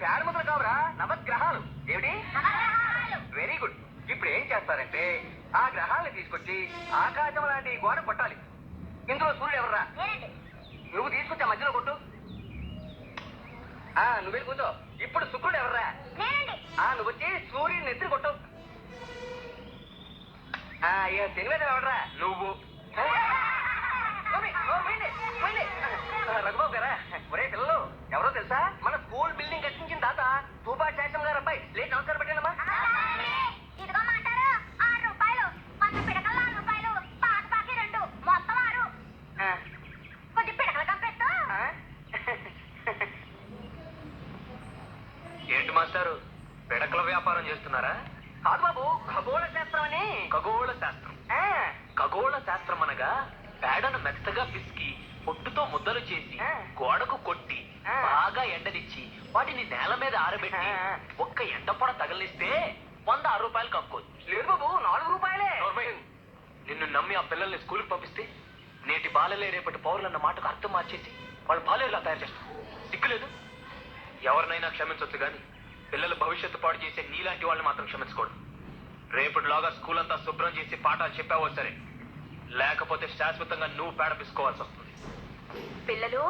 పేడ ముద్దలు కావురా, నవగ్రహాలు. ఏమిటి? Very good. ఇప్పుడు ఏం చేస్తారంటే ఆ గ్రహాలను తీసుకొచ్చి ఆకాశం లాంటి గోడ కొట్టాలి. ఇందులో సూర్యుడు ఎవర్రా? నువ్వు తీసుకొచ్చి ఆ మధ్యలో కొట్టు. నువ్వే కూర్చో. ఇప్పుడు శుక్రుడు ఎవర్రా? నువ్వు వచ్చి సూర్యుడిని ఎత్తులు కొట్టు. శనివేదం ఎవడరా? నువ్వు. రఘుబాబు గారా? ఒరే పిల్లలు, ఎవరో తెలుసా? మన స్కూల్ బిల్డింగ్ కట్టించిన తాత తూపా శాసం గారు అబ్బాయి. లేట్ నమస్కారం పెట్టానమ్మా. ఏంటి మాస్టారు, పిడకల వ్యాపారం చేస్తున్నారా? కాదు బాబు, ఖగోళ శాస్త్రం అని. ఖగోళ శాస్త్రం? ఖగోళ శాస్త్రం అనగా పేడను మెత్తగా పిసికి పొట్టుతో ముద్దలు చేసి గోడకు కొట్టి బాగా ఎండనిచ్చి వాటిని నేల మీద ఆరబెట్టి ఒక్క ఎండ పొడ తగిలిస్తే 106 రూపాయలు కక్కోదు. లేదు బాబు, 4 రూపాయలే. నిన్ను నమ్మి ఆ పిల్లల్ని స్కూల్కి పంపిస్తే నేటి బాలలే రేపటి పౌరులన్న మాటకు అర్థం మార్చేసి వాళ్ళు బాలేలా తయారు చేస్తారు. సిగ్గులేదు? ఎవరినైనా క్షమించొచ్చు గాని పిల్లల భవిష్యత్తు పాడు చేసే నీలాంటి వాళ్ళని మాత్రం క్షమించకూడదు. రేపటిలాగా స్కూల్ అంతా శుభ్రం చేసి పాఠాలు చెప్పావో సరే, లేకపోతే శాశ్వతంగా నువ్వు పేడ పిసుకోవాల్సి వస్తుంది. పిల్లలు